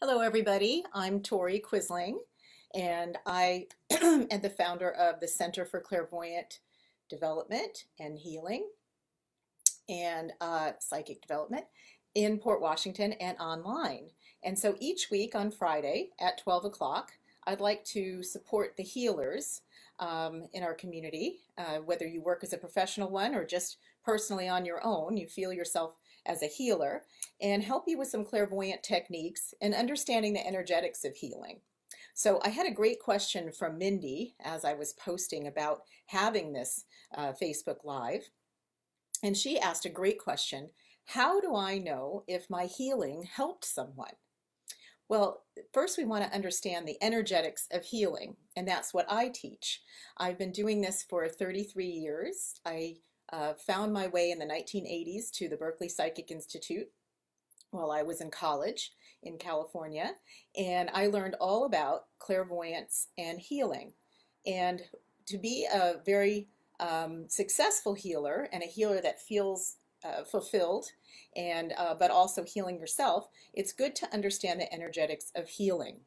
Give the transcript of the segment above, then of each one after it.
Hello, everybody. I'm Tori Quisling, and I am the founder of the Center for Clairvoyant Development and Healing and Psychic Development in Port Washington and online. And so each week on Friday at 12 o'clock, I'd like to support the healers in our community, whether you work as a professional one or just personally on your own, you feel yourself as a healer, and help you with some clairvoyant techniques and understanding the energetics of healing. So I had a great question from Mindy as I was posting about having this Facebook Live. And she asked a great question. How do I know if my healing helped someone? Well, first we want to understand the energetics of healing, and that's what I teach. I've been doing this for 33 years. I found my way in the 1980s to the Berkeley Psychic Institute while I was in college in California, and I learned all about clairvoyance and healing. And to be a very successful healer and a healer that feels fulfilled and but also healing yourself, it's good to understand the energetics of healing.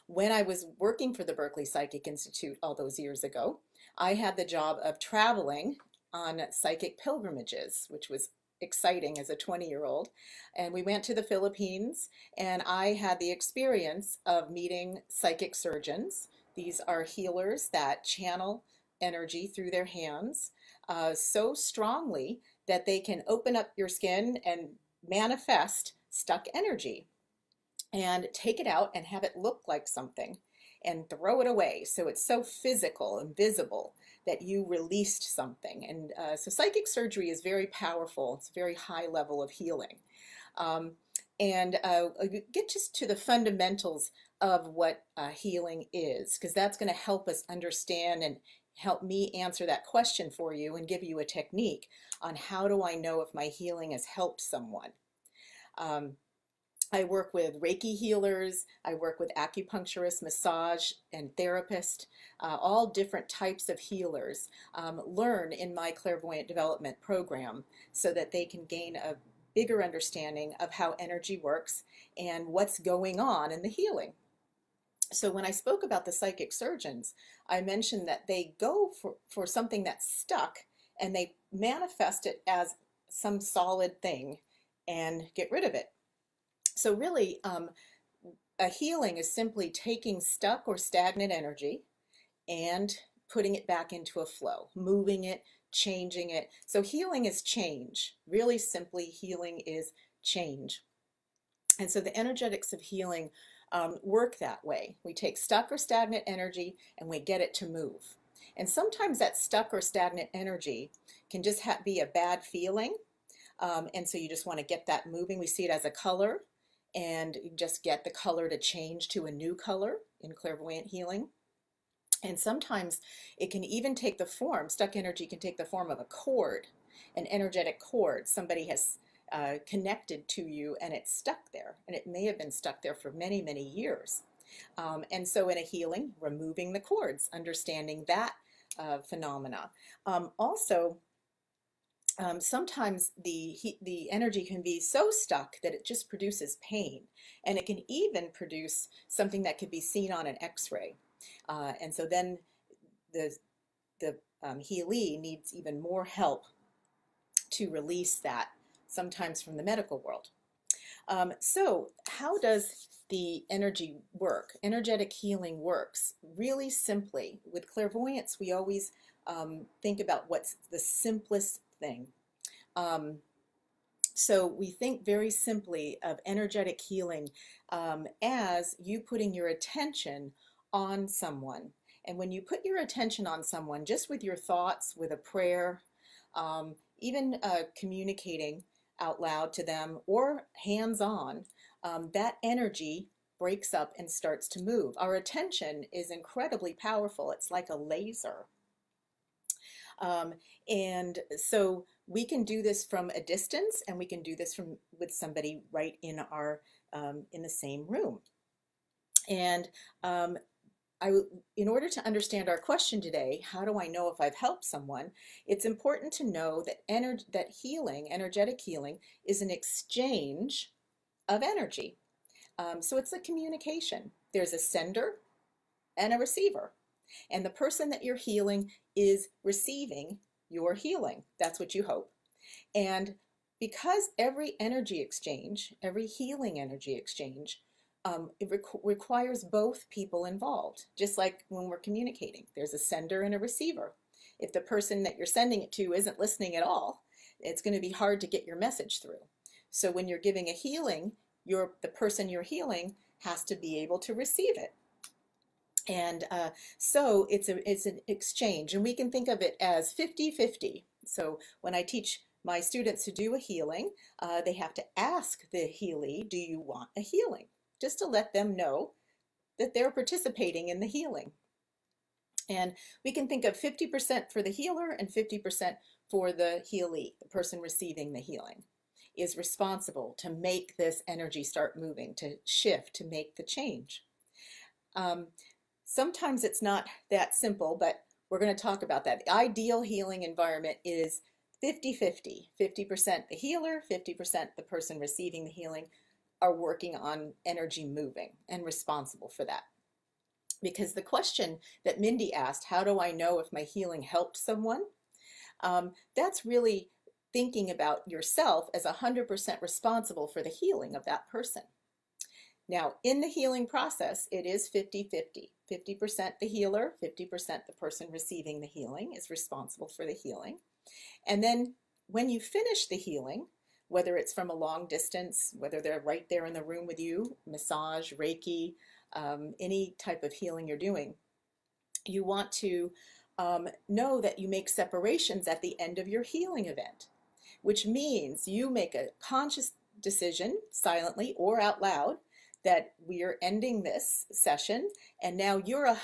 When I was working for the Berkeley Psychic Institute all those years ago, I had the job of traveling on psychic pilgrimages, which was exciting as a 20-year-old. And we went to the Philippines, and I had the experience of meeting psychic surgeons. These are healers that channel energy through their hands so strongly that they can open up your skin and manifest stuck energy and take it out and have it look like something and throw it away. So it's so physical and visible that you released something. And so psychic surgery is very powerful. It's a very high level of healing. Um, and get just to the fundamentals of what healing is, because that's going to help us understand and help me answer that question for you and give you a technique on how do I know if my healing has helped someone. Um, I work with Reiki healers, I work with acupuncturists, massage, and therapist, all different types of healers learn in my clairvoyant development program so that they can gain a bigger understanding of how energy works and what's going on in the healing. So when I spoke about the psychic surgeons, I mentioned that they go for something that's stuck and they manifest it as some solid thing and get rid of it. So really, a healing is simply taking stuck or stagnant energy and putting it back into a flow, moving it, changing it. So healing is change. Really simply, healing is change. And so the energetics of healing work that way. We take stuck or stagnant energy and we get it to move. And sometimes that stuck or stagnant energy can just be a bad feeling. And so you just want to get that moving. We see it as a color and just get the color to change to a new color in clairvoyant healing. And sometimes it can even take the form, stuck energy can take the form of a cord, an energetic cord. Somebody has connected to you and it's stuck there, and it may have been stuck there for many, many years. And so in a healing, removing the cords, understanding that phenomena. Also, sometimes the energy can be so stuck that it just produces pain, and it can even produce something that could be seen on an X-ray. And so then the healee needs even more help to release that, sometimes from the medical world. So how does the energy work? Energetic healing works really simply. With clairvoyance, we always think about what's the simplest thing. Um, so we think very simply of energetic healing as you putting your attention on someone. And when you put your attention on someone, just with your thoughts, with a prayer, even communicating out loud to them or hands-on, that energy breaks up and starts to move. Our attention is incredibly powerful. It's like a laser. Um, and so we can do this from a distance, and we can do this with somebody right in our in the same room. And in order to understand our question today, how do I know if I've helped someone? It's important to know that that healing, energetic healing, is an exchange of energy. So it's a communication. There's a sender and a receiver. And the person that you're healing is receiving your healing. That's what you hope. And because every energy exchange, every healing energy exchange, it requires both people involved, just like when we're communicating. There's a sender and a receiver. If the person that you're sending it to isn't listening at all, it's going to be hard to get your message through. So when you're giving a healing, the person you're healing has to be able to receive it. And so it's an exchange, and we can think of it as 50-50. So when I teach my students to do a healing, they have to ask the healee, do you want a healing? Just to let them know that they're participating in the healing. And we can think of 50% for the healer and 50% for the healee, the person receiving the healing is responsible to make this energy start moving, to shift, to make the change. Sometimes it's not that simple, but we're going to talk about that. The ideal healing environment is 50-50. 50% the healer, 50% the person receiving the healing are working on energy moving and responsible for that. Because the question that Mindy asked, how do I know if my healing helped someone? That's really thinking about yourself as 100% responsible for the healing of that person. Now, in the healing process, it is 50-50. 50% the healer, 50% the person receiving the healing is responsible for the healing. And then when you finish the healing, whether it's from a long distance, whether they're right there in the room with you, massage, Reiki, any type of healing you're doing, you want to know that you make separations at the end of your healing event, which means you make a conscious decision, silently or out loud, that we are ending this session, and now you're 100%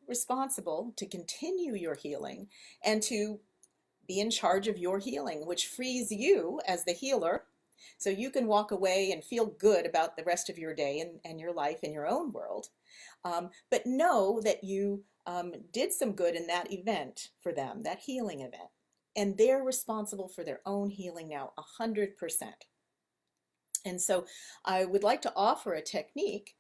responsible to continue your healing and to be in charge of your healing, which frees you as the healer so you can walk away and feel good about the rest of your day and your life in your own world. But know that you did some good in that event for them, that healing event, and they're responsible for their own healing now 100%. And so I would like to offer a technique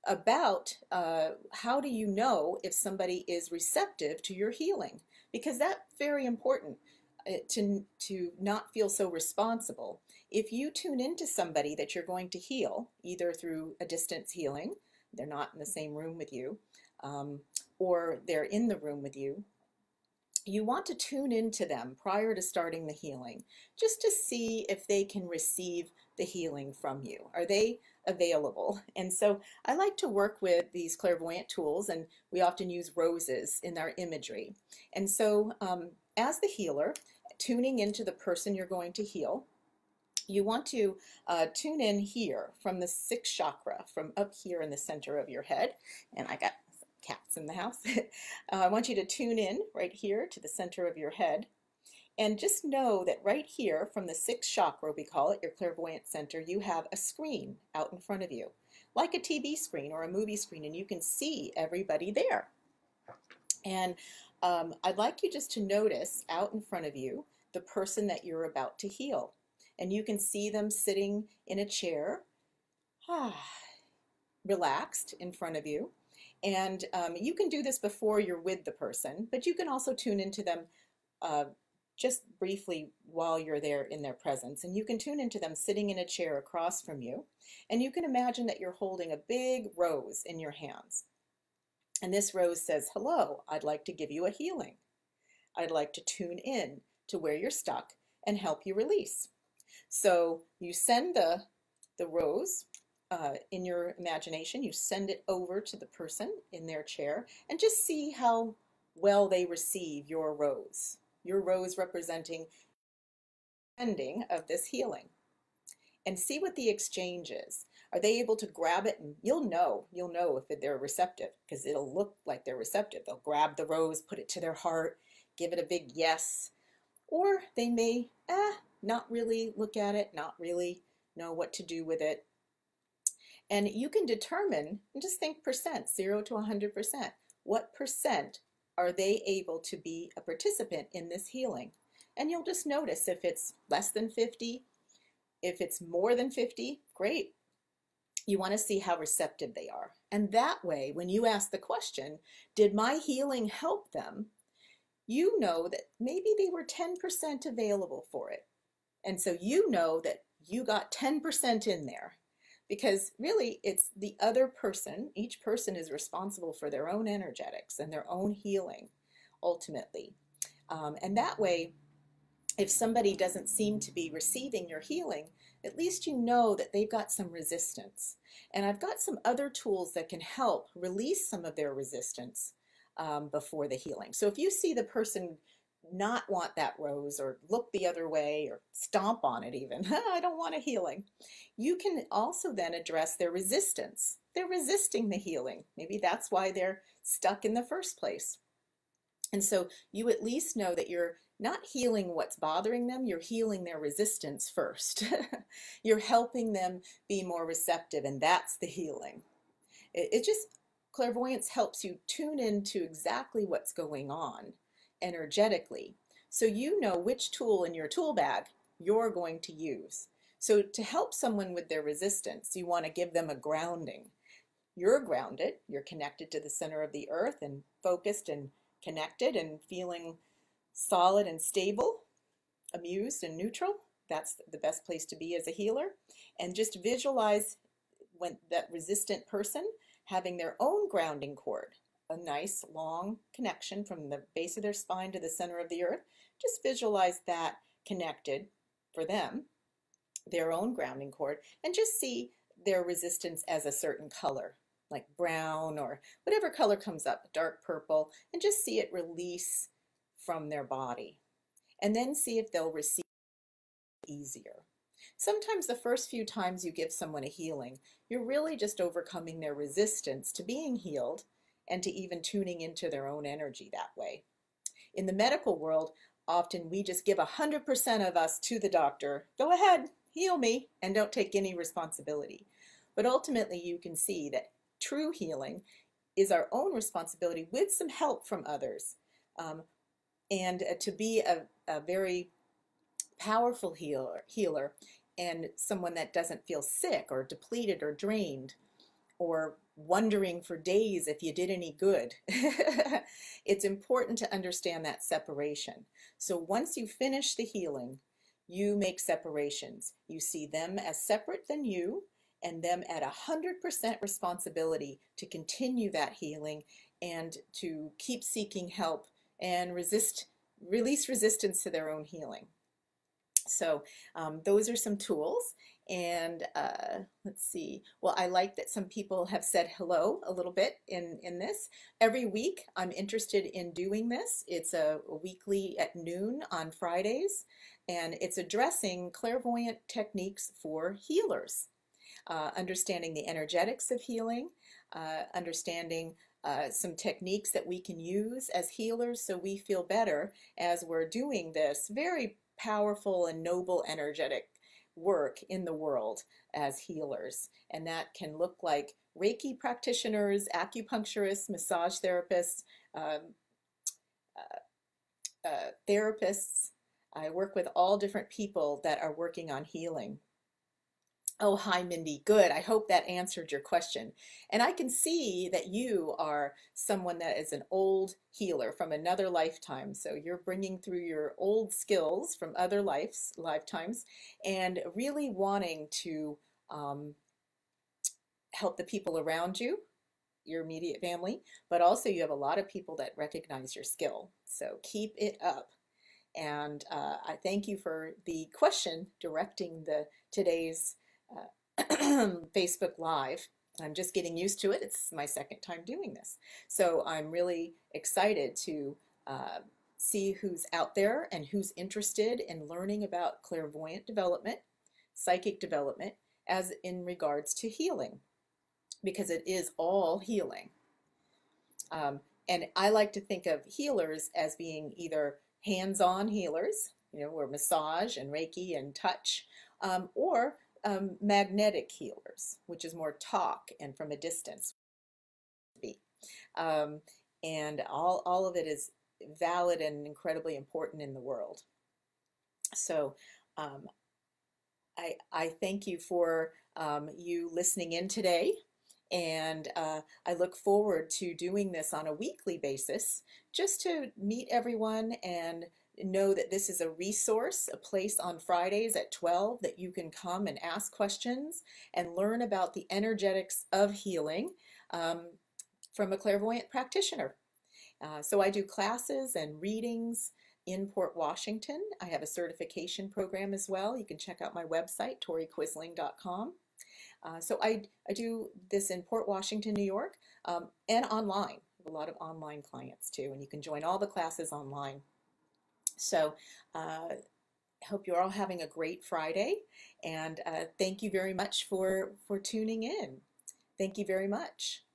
about how do you know if somebody is receptive to your healing, because that's very important to not feel so responsible. If you tune into somebody that you're going to heal, either through a distance healing, they're not in the same room with you, or they're in the room with you, you want to tune into them prior to starting the healing, just to see if they can receive the healing from you. Are they available? And so I like to work with these clairvoyant tools, and we often use roses in our imagery. And so as the healer, tuning into the person you're going to heal, you want to tune in here from the sixth chakra, from up here in the center of your head. And I got cats in the house. I want you to tune in right here to the center of your head, and just know that right here from the sixth chakra, we call it, your clairvoyant center, you have a screen out in front of you, like a TV screen or a movie screen, and you can see everybody there. And I'd like you just to notice out in front of you the person that you're about to heal, and you can see them sitting in a chair, relaxed in front of you. And you can do this before you're with the person, but you can also tune into them just briefly while you're there in their presence. And you can tune into them sitting in a chair across from you. And you can imagine that you're holding a big rose in your hands. And this rose says, hello, I'd like to give you a healing. I'd like to tune in to where you're stuck and help you release. So you send the rose in your imagination, you send it over to the person in their chair, and just see how well they receive your rose representing the ending of this healing. And see what the exchange is. Are they able to grab it? And you'll know if they're receptive, because it'll look like they're receptive. They'll grab the rose, put it to their heart, give it a big yes, or they may not really look at it, not really know what to do with it. And you can determine, and just think percent, 0 to 100%. What percent are they able to be a participant in this healing? And you'll just notice if it's less than 50, if it's more than 50, great. You want to see how receptive they are. And that way, when you ask the question, did my healing help them? You know that maybe they were 10% available for it. And so you know that you got 10% in there, because really it's the other person. Each person is responsible for their own energetics and their own healing ultimately. And that way, if somebody doesn't seem to be receiving your healing, at least you know that they've got some resistance. And I've got some other tools that can help release some of their resistance before the healing. So if you see the person not want that rose, or look the other way, or stomp on it even, I don't want a healing, you can also then address their resistance. They're resisting the healing. Maybe that's why they're stuck in the first place. And so you at least know that you're not healing what's bothering them, you're healing their resistance first. You're helping them be more receptive, and that's the healing. It just, clairvoyance helps you tune into exactly what's going on energetically, so you know which tool in your tool bag you're going to use. So to help someone with their resistance, you want to give them a grounding. You're grounded, you're connected to the center of the earth and focused and connected and feeling solid and stable, amused and neutral. That's the best place to be as a healer. And just visualize when that resistant person having their own grounding cord, a nice long connection from the base of their spine to the center of the earth. Just visualize that connected for them, their own grounding cord, and just see their resistance as a certain color, like brown or whatever color comes up, dark purple, and just see it release from their body. And then see if they'll receive it easier. Sometimes the first few times you give someone a healing, you're really just overcoming their resistance to being healed and to even tuning into their own energy that way. In the medical world, often we just give 100% of us to the doctor. Go ahead, heal me, and don't take any responsibility. But ultimately, you can see that true healing is our own responsibility with some help from others. And to be a very powerful healer and someone that doesn't feel sick or depleted or drained or wondering for days if you did any good. It's important to understand that separation. So once you finish the healing, you make separations. You see them as separate than you, and them at 100% responsibility to continue that healing and to keep seeking help and release resistance to their own healing. So those are some tools. And let's see. Well, I like that some people have said hello a little bit in this. Every week, I'm interested in doing this. It's a weekly at noon on Fridays, and it's addressing clairvoyant techniques for healers. Understanding the energetics of healing, understanding some techniques that we can use as healers so we feel better as we're doing this very powerful and noble energetic work in the world as healers. And that can look like Reiki practitioners, acupuncturists, massage therapists, therapists. I work with all different people that are working on healing. Oh, hi, Mindy. Good. I hope that answered your question. And I can see that you are someone that is an old healer from another lifetime. So you're bringing through your old skills from other lifetimes, and really wanting to help the people around you, your immediate family, but also you have a lot of people that recognize your skill. So keep it up. And I thank you for the question directing today's Facebook Live. I'm just getting used to it. It's my second time doing this. So I'm really excited to see who's out there and who's interested in learning about clairvoyant development, psychic development, as in regards to healing, because it is all healing. And I like to think of healers as being either hands-on healers, where massage and Reiki and touch, or magnetic healers, which is more talk and from a distance. And all of it is valid and incredibly important in the world. So I thank you for you listening in today. And I look forward to doing this on a weekly basis just to meet everyone and know that this is a resource, a place on Fridays at 12 that you can come and ask questions and learn about the energetics of healing um, from a clairvoyant practitioner. So I do classes and readings in Port Washington. I have a certification program as well. You can check out my website, toriquisling.com. So I do this in Port Washington, New York, and online. I have a lot of online clients too, and you can join all the classes online. So I hope you're all having a great Friday, and thank you very much for tuning in. Thank you very much.